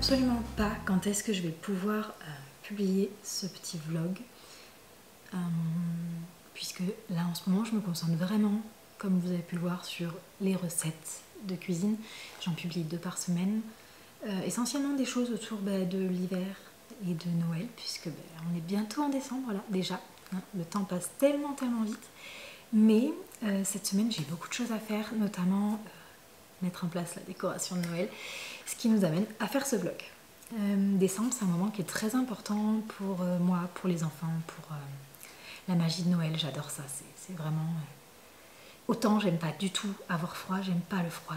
absolument pas quand est-ce que je vais pouvoir publier ce petit vlog. Puisque là en ce moment je me concentre vraiment, comme vous avez pu le voir, sur les recettes de cuisine. J'en publie 2 par semaine. Essentiellement des choses autour de l'hiver et de Noël, puisque on est bientôt en décembre là, déjà. Hein, le temps passe tellement vite. Mais cette semaine j'ai beaucoup de choses à faire, notamment mettre en place la décoration de Noël, ce qui nous amène à faire ce vlog. Décembre, c'est un moment qui est très important pour moi, pour les enfants, pour la magie de Noël. J'adore ça, c'est vraiment... Autant j'aime pas du tout avoir froid, j'aime pas le froid,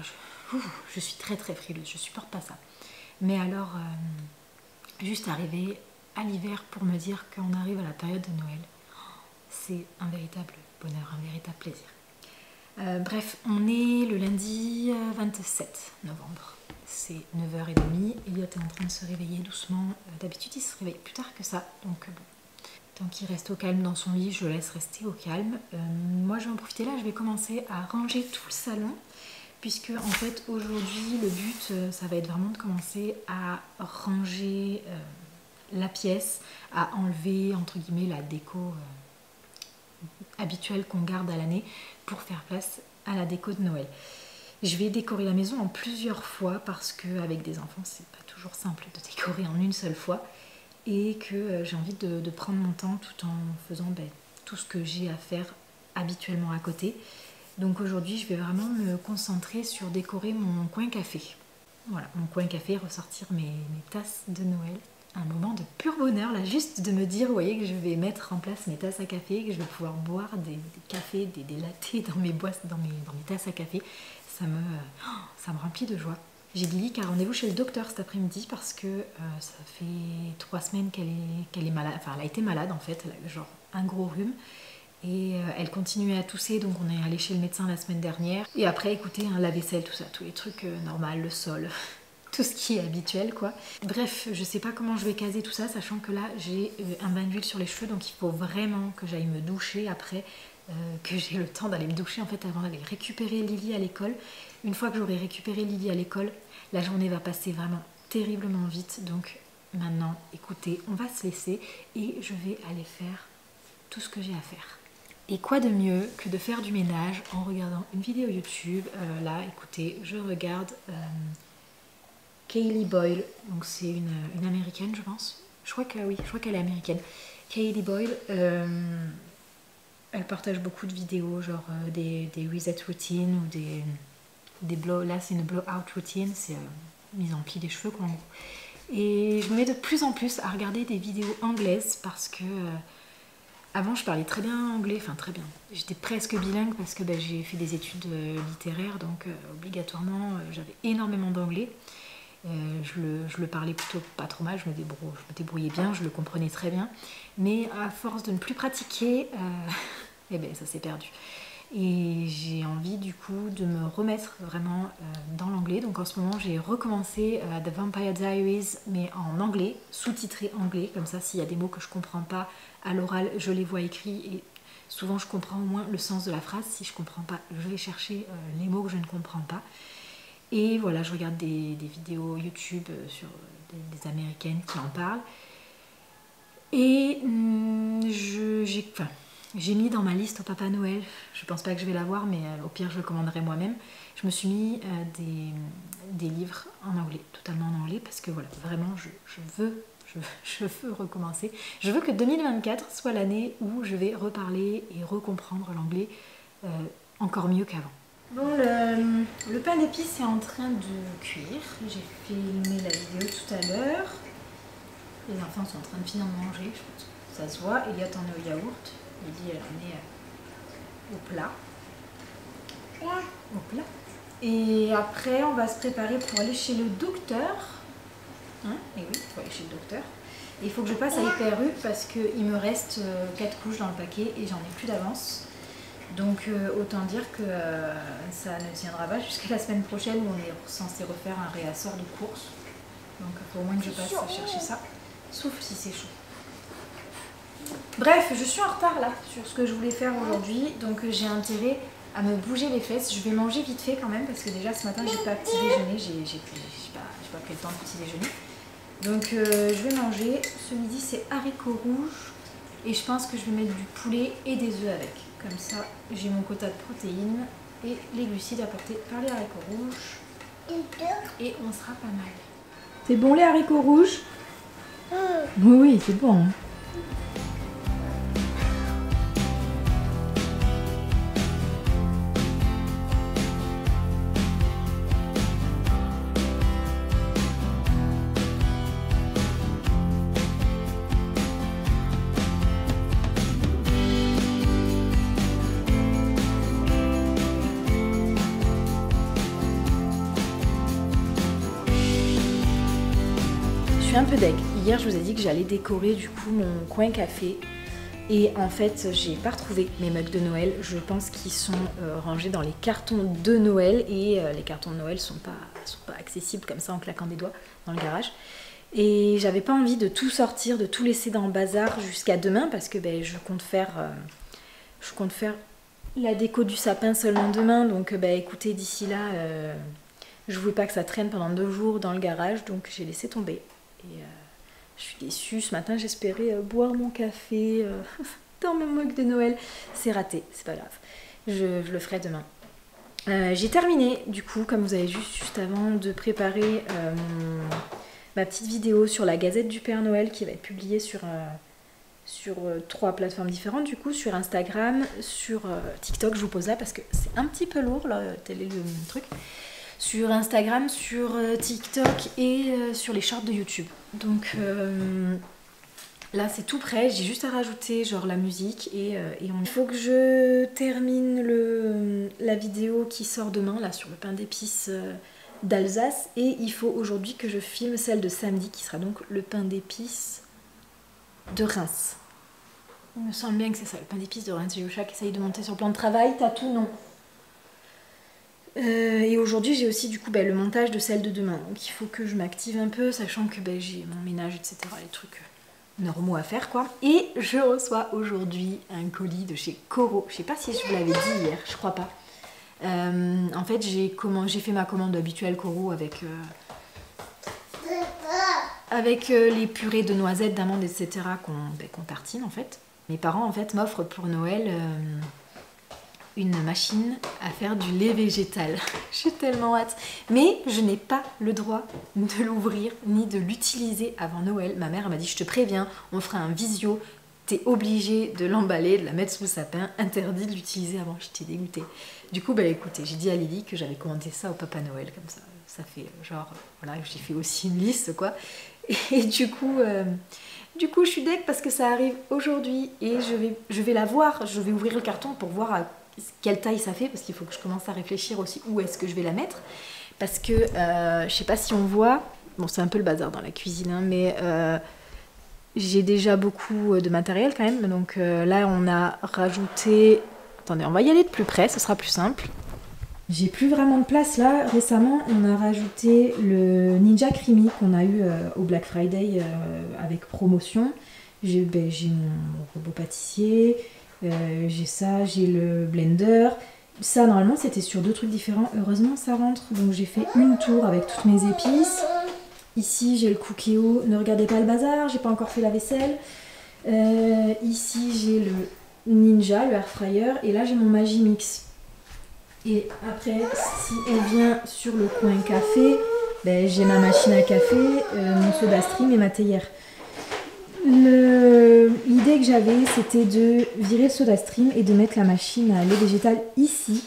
je suis très frileuse, je supporte pas ça. Mais alors, juste arriver à l'hiver pour me dire qu'on arrive à la période de Noël, c'est un véritable bonheur, un véritable plaisir. Bref, on est le lundi 27 novembre. C'est 9h30. Elliot est en train de se réveiller doucement. D'habitude, il se réveille plus tard que ça. Donc bon, tant qu'il reste au calme dans son lit, je le laisse rester au calme. Moi, je vais en profiter là. Je vais commencer à ranger tout le salon. Puisque en fait, aujourd'hui, le but, ça va être vraiment de commencer à ranger la pièce, à enlever, entre guillemets, la déco habituelle qu'on garde à l'année pour faire place à la déco de Noël. Je vais décorer la maison en plusieurs fois parce qu'avec des enfants c'est pas toujours simple de décorer en une seule fois et que j'ai envie de prendre mon temps tout en faisant tout ce que j'ai à faire habituellement à côté. Donc aujourd'hui je vais vraiment me concentrer sur décorer mon coin café. Voilà, mon coin café, ressortir mes tasses de Noël. Un moment de pur bonheur là, juste de me dire, vous voyez, que je vais mettre en place mes tasses à café, que je vais pouvoir boire des cafés, des lattés dans mes boîtes, dans mes tasses à café. Ça me remplit de joie. J'ai Lily qui a rendez-vous chez le docteur cet après-midi parce que ça fait 3 semaines qu'elle est malade, enfin elle a été malade en fait, elle a eu genre un gros rhume et elle continuait à tousser, donc on est allé chez le médecin la semaine dernière. Et après, écoutez, la vaisselle, tout ça, tous les trucs normaux, le sol, tout ce qui est habituel quoi. Bref, je sais pas comment je vais caser tout ça, sachant que là j'ai un bain d'huile sur les cheveux, donc il faut vraiment que j'aille me doucher après, que j'ai le temps d'aller me doucher en fait avant d'aller récupérer Lily à l'école. Une fois que j'aurai récupéré Lily à l'école, la journée va passer vraiment terriblement vite. Donc maintenant, écoutez, on va se laisser et je vais aller faire tout ce que j'ai à faire. Et quoi de mieux que de faire du ménage en regardant une vidéo YouTube. Là, écoutez, je regarde Kaylee Boyle, donc c'est une américaine je pense. Je crois que oui, je crois qu'elle est américaine. Kaylee Boyle, elle partage beaucoup de vidéos, genre des reset routines ou des blow. Là c'est une blowout routine, c'est mise en pli des cheveux quoi en gros. Et je me mets de plus en plus à regarder des vidéos anglaises parce que avant je parlais très bien anglais, enfin très bien. J'étais presque bilingue parce que j'ai fait des études littéraires, donc obligatoirement j'avais énormément d'anglais. Je le parlais plutôt pas trop mal, je me débrouillais bien, je le comprenais très bien. Mais à force de ne plus pratiquer, ça s'est perdu. Et j'ai envie du coup de me remettre vraiment dans l'anglais. Donc en ce moment j'ai recommencé The Vampire Diaries, mais en anglais, sous-titré anglais. Comme ça, s'il y a des mots que je comprends pas à l'oral, je les vois écrits et souvent je comprends au moins le sens de la phrase. Si je comprends pas, je vais chercher les mots que je ne comprends pas. Et voilà, je regarde des vidéos YouTube sur des américaines qui en parlent. Et j'ai mis dans ma liste au Papa Noël, je pense pas que je vais l'avoir, mais au pire je le commanderai moi-même. Je me suis mis des livres en anglais, totalement en anglais, parce que voilà, vraiment je veux recommencer. Je veux que 2024 soit l'année où je vais reparler et recomprendre l'anglais encore mieux qu'avant. Bon, le pain d'épices est en train de cuire. J'ai filmé la vidéo tout à l'heure. Les enfants sont en train de finir de manger, je pense que ça se voit. Elliot en est au yaourt. Lily, elle en est au plat. Au plat. Et après, on va se préparer pour aller chez le docteur. Hein? Et oui, il faut aller chez le docteur. Et il faut que je passe à Hyper U parce qu'il me reste 4 couches dans le paquet et j'en ai plus d'avance. Donc autant dire que ça ne tiendra pas jusqu'à la semaine prochaine où on est censé refaire un réassort de course. Donc il faut au moins que je passe chercher ça, sauf si c'est chaud. Bref, je suis en retard là sur ce que je voulais faire aujourd'hui, donc j'ai intérêt à me bouger les fesses. Je vais manger vite fait quand même parce que déjà ce matin j'ai pas petit déjeuner, j'ai pas pris le temps de petit déjeuner. Donc je vais manger. Ce midi c'est haricots rouges et je pense que je vais mettre du poulet et des œufs avec. Comme ça j'ai mon quota de protéines et les glucides apportés par les haricots rouges. Et on sera pas mal. C'est bon les haricots rouges? Oui, oui, c'est bon. Je suis un peu deg. Hier, je vous ai dit que j'allais décorer du coup mon coin café. Et en fait, j'ai pas retrouvé mes mugs de Noël. Je pense qu'ils sont rangés dans les cartons de Noël. Et les cartons de Noël sont pas accessibles comme ça en claquant des doigts dans le garage. Et j'avais pas envie de tout sortir, de tout laisser dans le bazar jusqu'à demain. Parce que je compte faire la déco du sapin seulement demain. Donc écoutez, d'ici là, je voulais pas que ça traîne pendant 2 jours dans le garage. Donc j'ai laissé tomber. Et je suis déçue, ce matin j'espérais boire mon café dans mon mug de Noël. C'est raté, c'est pas grave. Je le ferai demain. J'ai terminé, du coup, comme vous avez vu juste avant, de préparer ma petite vidéo sur la Gazette du Père Noël qui va être publiée sur 3 plateformes différentes, du coup, sur Instagram, sur TikTok. Je vous pose là parce que c'est un petit peu lourd, là, tel est le truc. Sur Instagram, sur TikTok et sur les shorts de YouTube. Donc là c'est tout prêt, j'ai juste à rajouter genre la musique et il faut que je termine la vidéo qui sort demain là sur le pain d'épices d'Alsace et il faut aujourd'hui que je filme celle de samedi qui sera donc le pain d'épices de Reims. Il me semble bien que c'est ça, le pain d'épices de Reims. J'ai Yusha qui essaye de monter sur le plan de travail, t'as tout non. Et aujourd'hui j'ai aussi du coup le montage de celle de demain, donc il faut que je m'active un peu sachant que j'ai mon ménage etc, les trucs normaux à faire quoi. Et je reçois aujourd'hui un colis de chez Coro, je sais pas si je vous l'avais dit hier, je crois pas. En fait j'ai fait ma commande habituelle Coro avec les purées de noisettes, d'amandes etc qu'on tartine en fait. Mes parents en fait m'offrent pour Noël une machine à faire du lait végétal. J'ai tellement hâte. Mais je n'ai pas le droit de l'ouvrir ni de l'utiliser avant Noël. Ma mère m'a dit, je te préviens, on fera un visio. T'es obligé de l'emballer, de la mettre sous le sapin. Interdit de l'utiliser avant. J'étais dégoûtée. Du coup, écoutez, j'ai dit à Lily que j'avais commandé ça au Papa Noël. Comme ça, ça fait genre... Voilà, j'ai fait aussi une liste, quoi. Et du coup, je suis deg parce que ça arrive aujourd'hui. Et je vais la voir. Je vais ouvrir le carton pour voir quelle taille ça fait, parce qu'il faut que je commence à réfléchir aussi où est-ce que je vais la mettre, parce que je sais pas si on voit, bon c'est un peu le bazar dans la cuisine hein, mais j'ai déjà beaucoup de matériel quand même, donc là on a rajouté, attendez on va y aller de plus près, ce sera plus simple. J'ai plus vraiment de place là, récemment on a rajouté le Ninja Creamy qu'on a eu au Black Friday avec promotion. J'ai mon robot pâtissier, j'ai ça, j'ai le blender. Ça normalement c'était sur 2 trucs différents, heureusement ça rentre. Donc j'ai fait une tour avec toutes mes épices. Ici j'ai le Cookéo, ne regardez pas le bazar, j'ai pas encore fait la vaisselle. Ici j'ai le Ninja, le air fryer, et là j'ai mon Magimix. Et après si on vient sur le coin café, j'ai ma machine à café, mon soda stream et ma théière. L'idée que j'avais c'était de virer le soda stream et de mettre la machine à lait végétal ici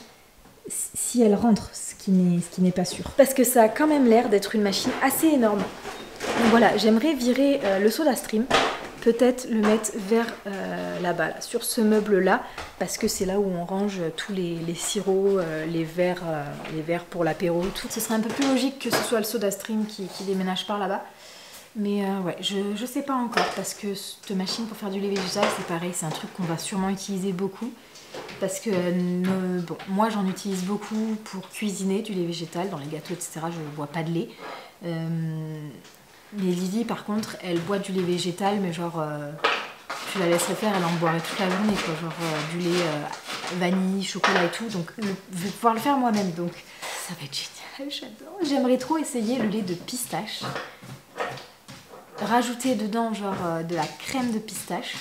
si elle rentre, ce qui n'est pas sûr parce que ça a quand même l'air d'être une machine assez énorme. Donc voilà, j'aimerais virer le soda stream, peut-être le mettre vers là-bas là, sur ce meuble là, parce que c'est là où on range tous les sirops, les verres pour l'apéro, tout. Ce serait un peu plus logique que ce soit le soda stream qui déménage par là-bas. Mais ouais, je sais pas encore parce que cette machine pour faire du lait végétal c'est pareil, c'est un truc qu'on va sûrement utiliser beaucoup parce que bon, moi j'en utilise beaucoup pour cuisiner du lait végétal, dans les gâteaux etc, je ne bois pas de lait. Mais Lily par contre elle boit du lait végétal mais genre tu la laisserais faire, elle en boirait toute la journée quoi, genre du lait vanille, chocolat et tout, donc je vais pouvoir le faire moi-même donc ça va être génial, j'adore. J'aimerais trop essayer le lait de pistache. rajouter dedans genre de la crème de pistache,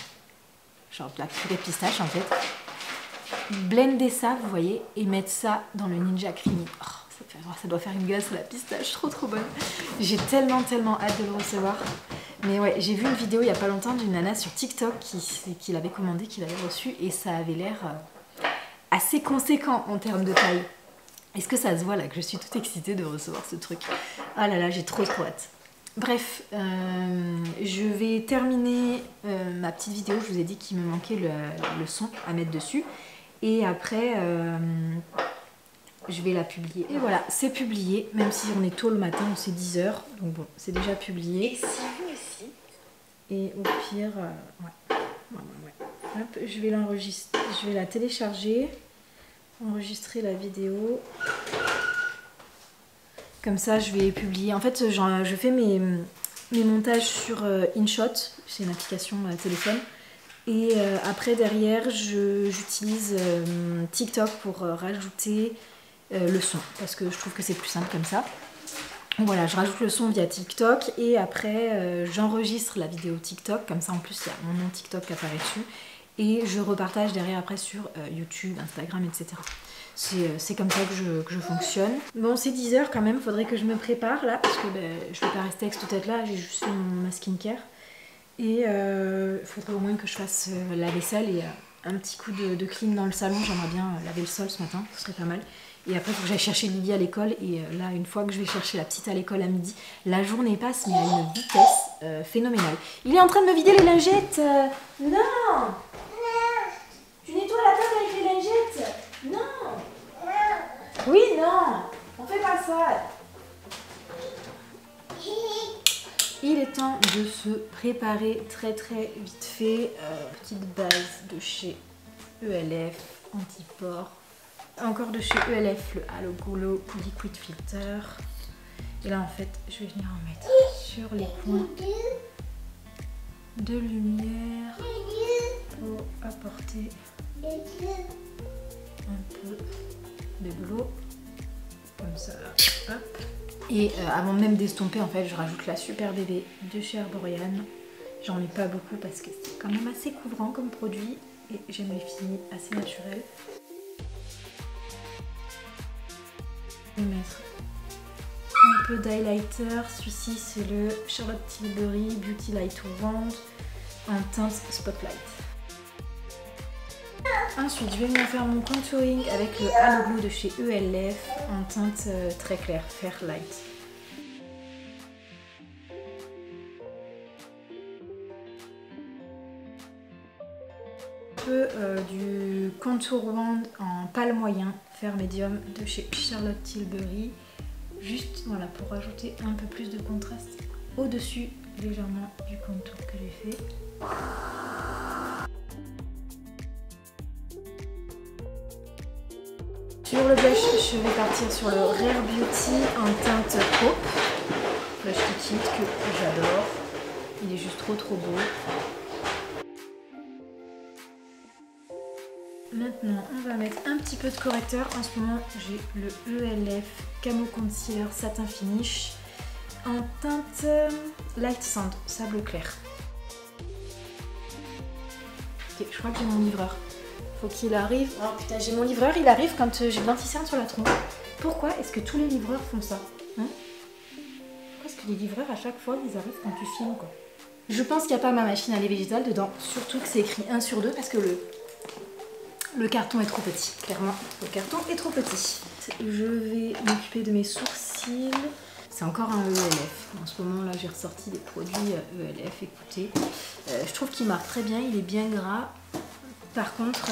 genre de la purée de pistache en fait, blender ça, vous voyez, et mettre ça dans le Ninja Creamy. Oh, ça doit faire une glace à la pistache, trop bonne. J'ai tellement hâte de le recevoir. Mais ouais, j'ai vu une vidéo il n'y a pas longtemps d'une nana sur TikTok qui l'avait commandé, qui l'avait reçu, et ça avait l'air assez conséquent en termes de taille. Est-ce que ça se voit là que je suis toute excitée de recevoir ce truc? Ah là là, j'ai trop hâte. Bref, je vais terminer ma petite vidéo. Je vous ai dit qu'il me manquait le son à mettre dessus. Et après, je vais la publier. Et voilà, c'est publié, même si on est tôt le matin, c'est 10 h. Donc bon, c'est déjà publié. Et si vous aussi. Et au pire, ouais. Hop, je vais l'enregistrer, je vais la télécharger, enregistrer la vidéo. Comme ça, je vais publier. En fait, je fais mes montages sur InShot, c'est une application téléphone. Et après, derrière, j'utilise TikTok pour rajouter le son, parce que je trouve que c'est plus simple comme ça. Voilà, je rajoute le son via TikTok et après j'enregistre la vidéo TikTok, comme ça en plus il y a mon nom TikTok qui apparaît dessus, et je repartage derrière après sur YouTube, Instagram, etc. C'est comme ça que je fonctionne. Bon, c'est 10 h quand même, faudrait que je me prépare là, parce que je vais pas rester avec cette tête là, j'ai juste fait ma skincare. Et il faudrait au moins que je fasse la vaisselle et un petit coup de clean dans le salon. J'aimerais bien laver le sol ce matin, ce serait pas mal. Et après, il faut que j'aille chercher Lily à l'école. Et là, une fois que je vais chercher la petite à l'école à midi, la journée passe, mais à une vitesse phénoménale. Il est en train de me vider les lingettes. Non, tu nettoies la table avec les lingettes. Non. Oui, non. On fait pas ça. Il est temps de se préparer très vite fait. Petite base de chez ELF, anti-pores. Encore de chez ELF, le Halo Glow Liquid Filter. Et là en fait, je vais venir en mettre sur les points de lumière pour apporter un peu de glow. Comme ça, hop. Et avant même d'estomper, en fait, je rajoute la Super Bébé de chez Herborian. J'en mets pas beaucoup parce que c'est quand même assez couvrant comme produit et j'aime les filles assez naturelles. Je vais mettre un peu d'highlighter. Celui-ci, c'est le Charlotte Tilbury Beauty Light Wand en teinte Spotlight. Ensuite, je vais venir faire mon contouring avec le Halo Glow de chez ELF en teinte très claire, Fairlight. Un peu du contour wand en pâle moyen, Fair Medium de chez Charlotte Tilbury. Juste voilà, pour rajouter un peu plus de contraste au-dessus légèrement du contour que j'ai fait. Sur le blush, je vais partir sur le Rare Beauty en teinte taupe. Blush liquide que j'adore. Il est juste trop beau. Maintenant, on va mettre un petit peu de correcteur. En ce moment, j'ai le ELF Camo Concealer Satin Finish en teinte Light Sand, sable clair. Ok, je crois que j'ai mon livreur. Faut qu'il arrive. Oh putain, j'ai mon livreur, il arrive quand j'ai le dentifrice sur la tronche. Pourquoi est-ce que tous les livreurs font ça, hein? Pourquoi est-ce que les livreurs, à chaque fois, ils arrivent quand tu filmes, quoi? Je pense qu'il n'y a pas ma machine à lait végétale dedans. Surtout que c'est écrit 1 sur 2 parce que le carton est trop petit. Clairement, le carton est trop petit. Je vais m'occuper de mes sourcils. C'est encore un ELF. En ce moment, là, j'ai ressorti des produits ELF. Écoutez, je trouve qu'il marque très bien. Il est bien gras. Par contre,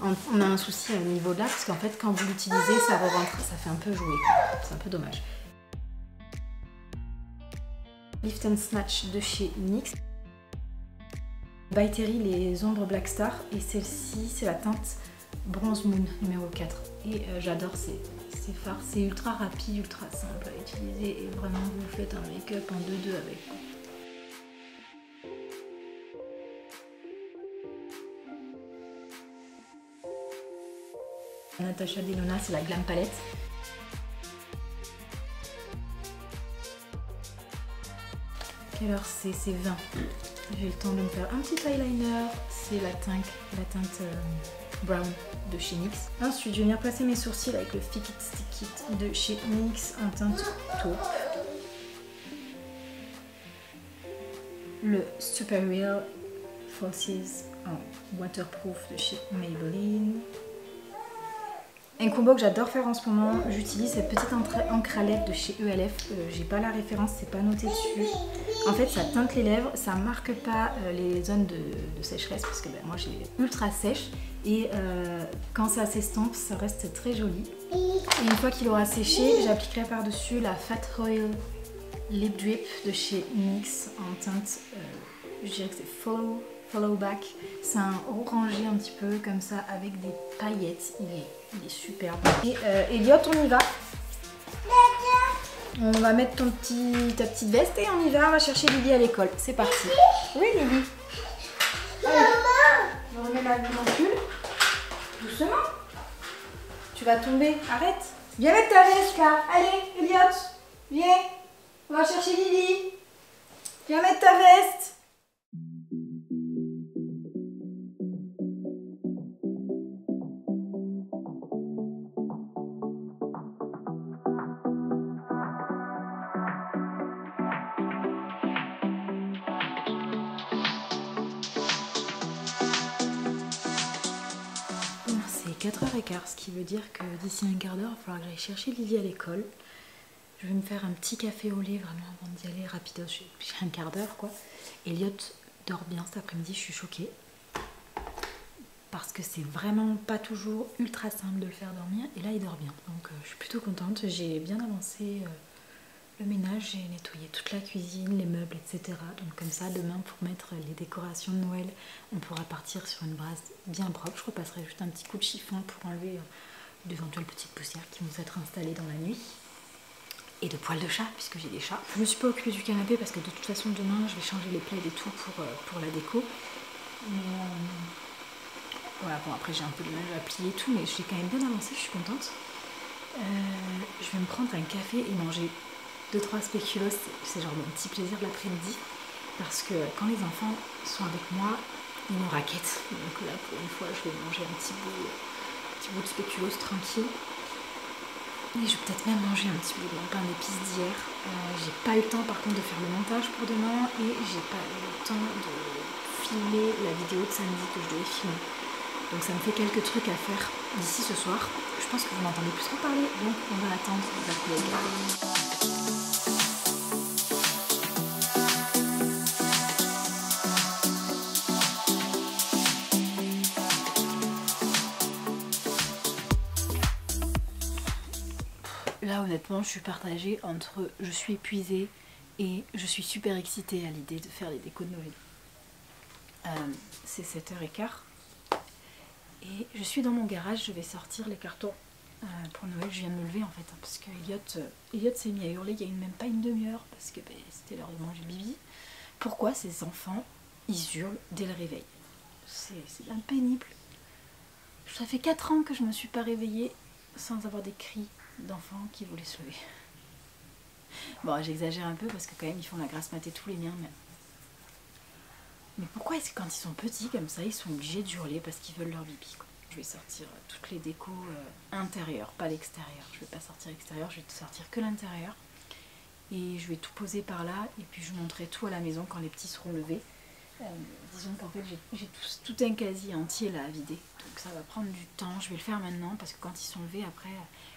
on a un souci au niveau de là, parce qu'en fait, quand vous l'utilisez, ça re-rentre, ça fait un peu jouer. C'est un peu dommage. Lift and Snatch de chez NYX. By Terry, les ombres Black Star. Et celle-ci, c'est la teinte Bronze Moon numéro 4. Et j'adore ces fards. C'est ultra rapide, ultra simple à utiliser. Et vraiment, vous faites un make-up en 2-2 avec. Natasha Denona, c'est la Glam Palette. Quelle heure c'est? C'est 20. J'ai le temps de me faire un petit eyeliner. C'est la teinte brown de chez NYX. Ensuite, je vais venir placer mes sourcils avec le Fix It Stick It de chez NYX en teinte taupe. Le Super Real Falsies en waterproof de chez Maybelline. Un combo que j'adore faire en ce moment, j'utilise cette petite encre à lèvres de chez ELF. J'ai pas la référence, c'est pas noté dessus. En fait, ça teinte les lèvres, ça marque pas les zones de sécheresse parce que moi j'ai ultra sèche et quand ça s'estompe, ça reste très joli. Et une fois qu'il aura séché, j'appliquerai par-dessus la Fat Oil Lip Drip de chez NYX en teinte, je dirais que c'est Follow Back. C'est un orangé un petit peu comme ça avec des paillettes. Il est superbe. Et Elliot, on y va. On va mettre ta petite veste et on y va. On va chercher Lily à l'école. C'est parti. Oui, Lily. Allez. On remet mon pull. Doucement. Tu vas tomber. Arrête. Viens mettre ta veste là. Allez, Elliot. Viens. On va chercher Lily. Viens mettre ta veste. C'est 4h15, ce qui veut dire que d'ici un quart d'heure, il va falloir que j'aille chercher Lily à l'école. Je vais me faire un petit café au lait vraiment avant d'y aller rapidos, j'ai un quart d'heure quoi. Elliot dort bien cet après-midi, je suis choquée. Parce que c'est vraiment pas toujours ultra simple de le faire dormir. Et là il dort bien, donc je suis plutôt contente. J'ai bien avancé le ménage, j'ai nettoyé toute la cuisine, les meubles, etc. Donc comme ça, demain pour mettre les décorations de Noël, on pourra partir sur une base bien propre. Je repasserai juste un petit coup de chiffon pour enlever d'éventuelles petites poussières qui vont s'être installées dans la nuit. Et de poils de chat, puisque j'ai des chats. Je me suis pas occupée du canapé parce que de toute façon demain je vais changer les plaids et tout pour la déco. Mais voilà, bon après j'ai un peu de mal à plier et tout, mais j'ai quand même bien avancé, je suis contente. Je vais me prendre un café et manger 2-3 spéculoos, c'est genre mon petit plaisir de l'après-midi. Parce que quand les enfants sont avec moi, ils me raquettent. Donc là pour une fois je vais manger un petit bout de spéculoos tranquille. Et je vais peut-être même manger un petit bout de mon pain d'épices d'hier. J'ai pas eu le temps par contre de faire le montage pour demain et j'ai pas eu le temps de filmer la vidéo de samedi que je devais filmer. Donc ça me fait quelques trucs à faire d'ici ce soir. Je pense que vous m'entendez plus trop parler, donc on va attendre la collègue. Là honnêtement je suis partagée entre je suis épuisée et je suis super excitée à l'idée de faire les décos de Noël. C'est 7h15 et je suis dans mon garage, je vais sortir les cartons pour Noël. Je viens de me lever en fait parce que Elliot s'est mis à hurler il y a même pas une demi-heure parce que c'était l'heure de manger le bibi. Pourquoi ces enfants ils hurlent dès le réveil? C'est bien pénible. Ça fait 4 ans que je me suis pas réveillée sans avoir des cris d'enfants qui voulaient se lever. Bon, j'exagère un peu parce que quand même ils font la grasse matée tous les miens, mais pourquoi est-ce que quand ils sont petits comme ça, ils sont obligés de hurler parce qu'ils veulent leur bibi quoi. Je vais sortir toutes les décos intérieures, pas l'extérieur. Je vais pas sortir l'extérieur, je vais sortir que l'intérieur. Et je vais tout poser par là et puis je vous montrerai tout à la maison quand les petits seront levés. Disons qu'en fait j'ai tout un casier entier là à vider, donc ça va prendre du temps. Je vais le faire maintenant parce que quand ils sont levés après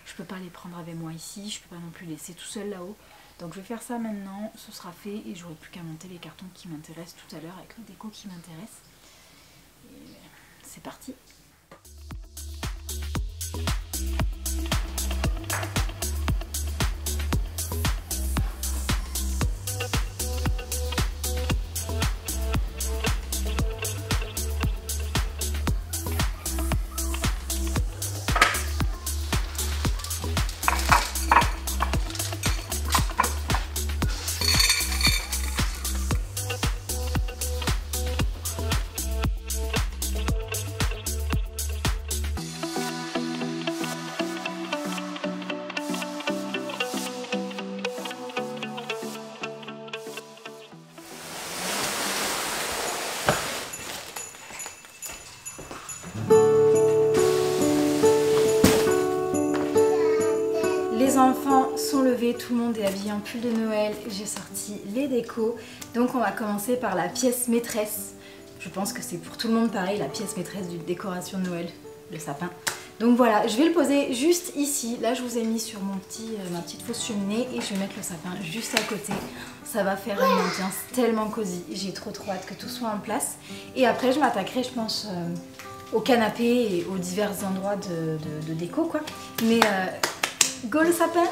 je peux pas les prendre avec moi ici, je peux pas non plus laisser tout seul là-haut, donc je vais faire ça maintenant, ce sera fait et j'aurai plus qu'à monter les cartons qui m'intéressent tout à l'heure avec le déco qui m'intéresse. C'est parti. enfants sont levés, tout le monde est habillé en pull de Noël, j'ai sorti les décos. Donc on va commencer par la pièce maîtresse. Je pense que c'est pour tout le monde pareil, la pièce maîtresse d'une décoration de Noël, le sapin. Donc voilà, je vais le poser juste ici. Là je vous ai mis sur ma petite fausse cheminée et je vais mettre le sapin juste à côté. Ça va faire une ambiance tellement cosy. J'ai trop hâte que tout soit en place. Et après je m'attaquerai, je pense, au canapé et aux divers endroits de déco quoi. Mais go le sapin!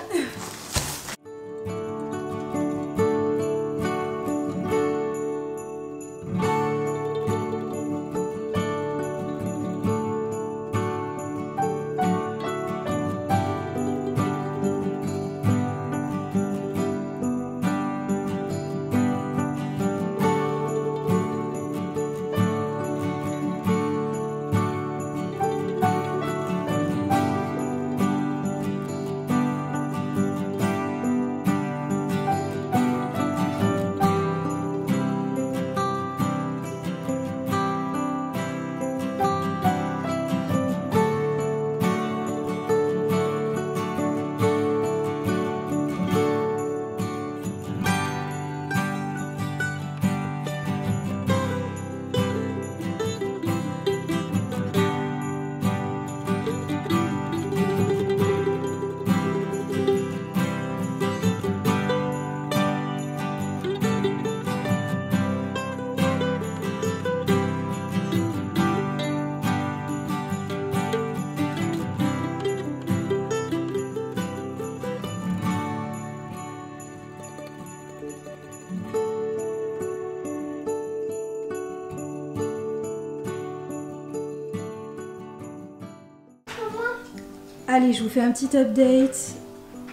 Allez, je vous fais un petit update.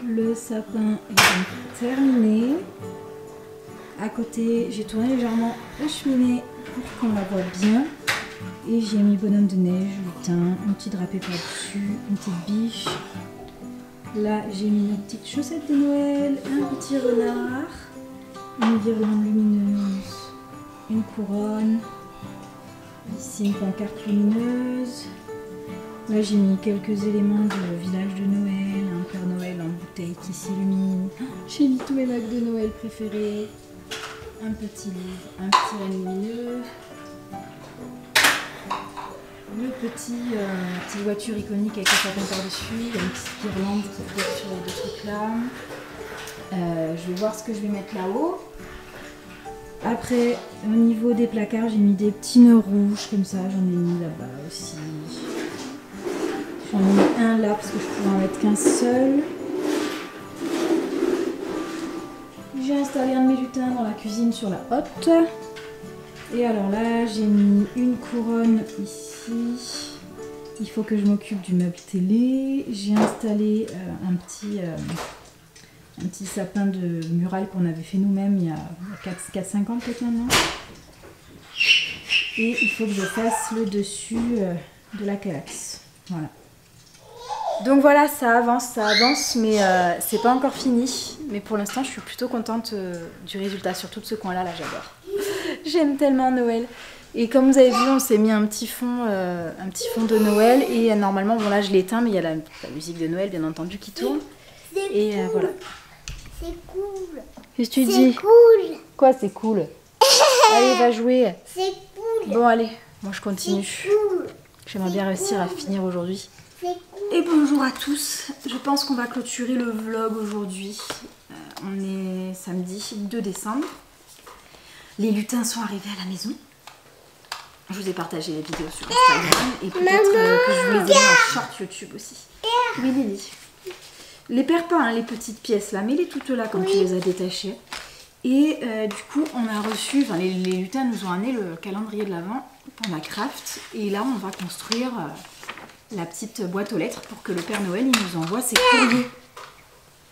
Le sapin est donc terminé. À côté, j'ai tourné légèrement la cheminée pour qu'on la voit bien. Et j'ai mis bonhomme de neige, lutin, un petit drapé par-dessus, une petite biche. Là, j'ai mis une petite chaussette de Noël, un petit renard, une guirlande lumineuse, une couronne. Ici, une pancarte lumineuse. Là j'ai mis quelques éléments du village de Noël, un Père Noël en bouteille qui s'illumine. J'ai mis tous mes bacs de Noël préférés. Un petit livre, un petit renne lumineux. Le petite voiture iconique avec le sapin par-dessus. Il y a une petite guirlande qui flotte sur les deux trucs là. Je vais voir ce que je vais mettre là-haut. Après, au niveau des placards, j'ai mis des petits nœuds rouges comme ça. J'en ai mis là-bas aussi. J'en ai mis un là parce que je pouvais en mettre qu'un seul. J'ai installé un de mes lutins dans la cuisine sur la hotte. Et alors là, j'ai mis une couronne ici. Il faut que je m'occupe du meuble télé. J'ai installé un petit sapin de mural qu'on avait fait nous-mêmes il y a 4-5 ans peut-être maintenant. Et il faut que je fasse le dessus de la calaxe. Voilà. Donc voilà, ça avance, mais c'est pas encore fini. Mais pour l'instant, je suis plutôt contente du résultat, surtout de ce coin-là, là, j'adore. J'aime tellement Noël. Et comme vous avez vu, on s'est mis un petit fond de Noël. Et normalement, bon là, je l'éteins, mais il y a la musique de Noël, bien entendu, qui tourne. Et voilà. C'est cool. Qu'est-ce que tu dis? C'est cool. Quoi, c'est cool? Allez, va jouer. C'est cool. Bon, allez, moi je continue. Cool. J'aimerais bien réussir à finir aujourd'hui. C'est cool. Et bonjour à tous. Je pense qu'on va clôturer le vlog aujourd'hui. On est samedi 2 décembre. Les lutins sont arrivés à la maison. Je vous ai partagé les vidéos sur Instagram et peut-être que je vous les ai mis en short YouTube aussi. Oui, Lily. Les perds pas, hein, les petites pièces là, mais les toutes là comme tu les as détachées. Et du coup, on a reçu, enfin les lutins nous ont amené le calendrier de l'Avent pour la craft. Et là, on va construire la petite boîte aux lettres pour que le Père Noël il nous envoie ses courriers.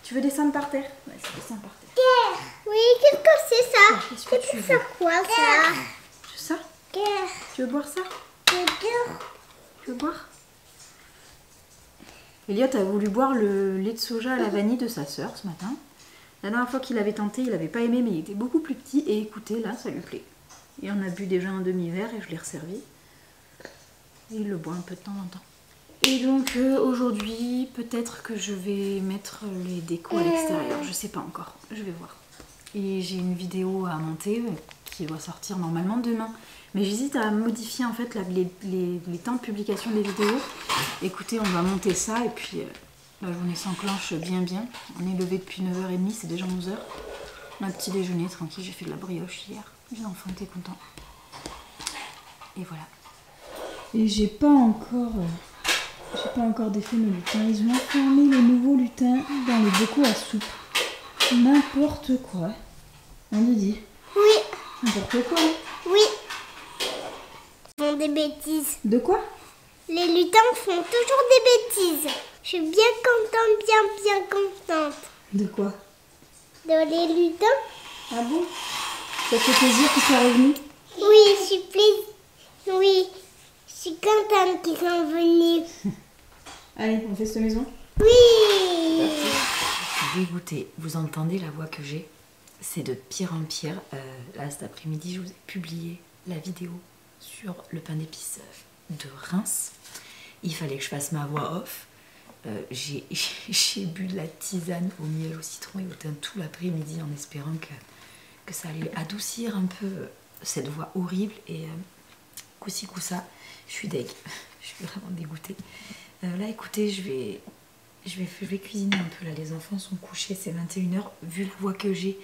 Tu veux descendre par terre? Ouais, c'est descendre par terre. Oui, qu'est-ce que c'est ça? Ouais, qu'est-ce que tu veux? C'est quoi ça? C'est ça? Tu veux boire ça? Tu veux boire? Elliot a voulu boire le lait de soja à la vanille de sa sœur ce matin. La dernière fois qu'il avait tenté, il n'avait pas aimé, mais il était beaucoup plus petit. Et écoutez, là, ça lui plaît. Et on a bu déjà un demi-verre et je l'ai resservi. Et il le boit un peu de temps en temps. Et donc aujourd'hui, peut-être que je vais mettre les décos à l'extérieur, je sais pas encore, je vais voir. Et j'ai une vidéo à monter qui doit sortir normalement demain. Mais j'hésite à modifier en fait les temps de publication des vidéos. Écoutez, on va monter ça et puis la journée s'enclenche bien. On est levé depuis 9h30, c'est déjà 11h. Un petit déjeuner tranquille, j'ai fait de la brioche hier. Les enfants étaient contents. Et voilà. Et j'ai pas encore défait mes lutins. Ils ont enfermé les nouveaux lutins dans les bocaux à soupe. N'importe quoi. On lui dit. Oui. N'importe quoi. Oui. Ils font des bêtises. De quoi? Les lutins font toujours des bêtises. Je suis bien contente, bien contente. De quoi? De les lutins. Ah bon? Ça te fait plaisir qu'ils soient revenus? Oui, je suis Oui, je suis contente qu'ils sont venus. Allez, on fait cette maison? Oui. Je suis dégoûtée. Vous entendez la voix que j'ai? C'est de pire en pire. Là, cet après-midi, je vous ai publié la vidéo sur le pain d'épices de Reims. Il fallait que je fasse ma voix off. J'ai bu de la tisane au miel, au citron et au thym tout l'après-midi en espérant que ça allait adoucir un peu cette voix horrible. Et coup-ci, coup-ça, je suis deg. Je suis vraiment dégoûtée. Là, écoutez, je vais cuisiner un peu. Là, les enfants sont couchés, c'est 21h. Vu la voix que j'ai,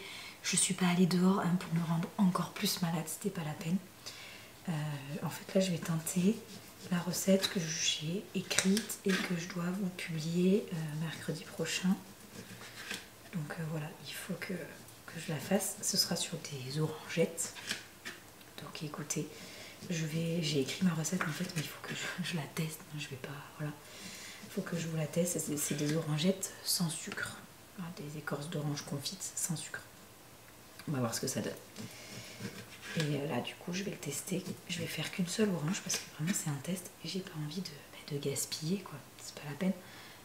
je suis pas allée dehors pour me rendre encore plus malade. C'était pas la peine. En fait, là, je vais tenter la recette que j'ai écrite et que je dois vous publier mercredi prochain. Donc voilà, il faut que je la fasse. Ce sera sur des orangettes. Donc écoutez, j'ai écrit ma recette en fait, mais il faut que je la teste. Je vais pas, voilà. Il faut que je vous la teste. C'est des orangettes sans sucre. Voilà, des écorces d'orange confites sans sucre. On va voir ce que ça donne. Et là, du coup, je vais le tester. Je vais faire qu'une seule orange parce que vraiment, c'est un test. Et j'ai pas envie de gaspiller, quoi. C'est pas la peine.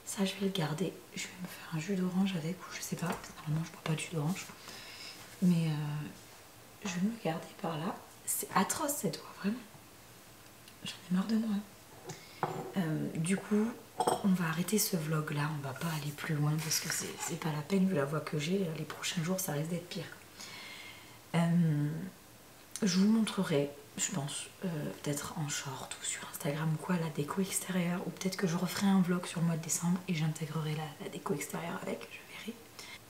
Ça, je vais le garder. Je vais me faire un jus d'orange avec, ou je sais pas. Normalement, je bois pas de jus d'orange. Mais je vais me le garder par là. C'est atroce cette voix, vraiment. J'en ai marre de moi. Du coup, on va arrêter ce vlog là. On va pas aller plus loin parce que c'est pas la peine vu la voix que j'ai. Les prochains jours, ça risque d'être pire. Je vous montrerai, je pense, peut-être en short ou sur Instagram ou quoi, la déco extérieure. Ou peut-être que je referai un vlog sur le mois de décembre et j'intégrerai la déco extérieure avec, je verrai.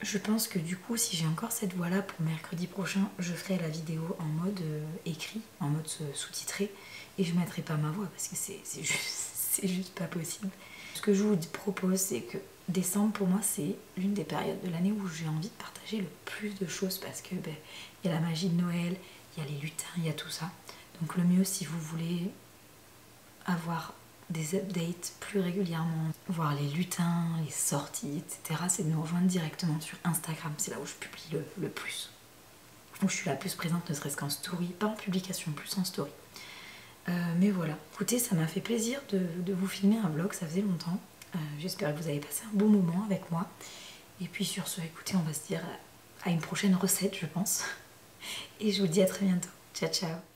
Je pense que du coup, si j'ai encore cette voix là pour mercredi prochain, je ferai la vidéo en mode écrit, en mode sous-titré. Et je mettrai pas ma voix parce que c'est juste pas possible. Ce que je vous propose, c'est que décembre, pour moi, c'est l'une des périodes de l'année où j'ai envie de partager le plus de choses parce que y a la magie de Noël, il y a les lutins, il y a tout ça. Donc le mieux, si vous voulez avoir des updates plus régulièrement, voir les lutins, les sorties, etc., c'est de nous rejoindre directement sur Instagram. C'est là où je publie le plus. Où je suis la plus présente, ne serait-ce qu'en story, pas en publication, plus en story. Mais voilà, écoutez, ça m'a fait plaisir de vous filmer un vlog, ça faisait longtemps. J'espère que vous avez passé un bon moment avec moi. Et puis sur ce, écoutez, on va se dire à une prochaine recette, je pense. Et je vous dis à très bientôt. Ciao, ciao.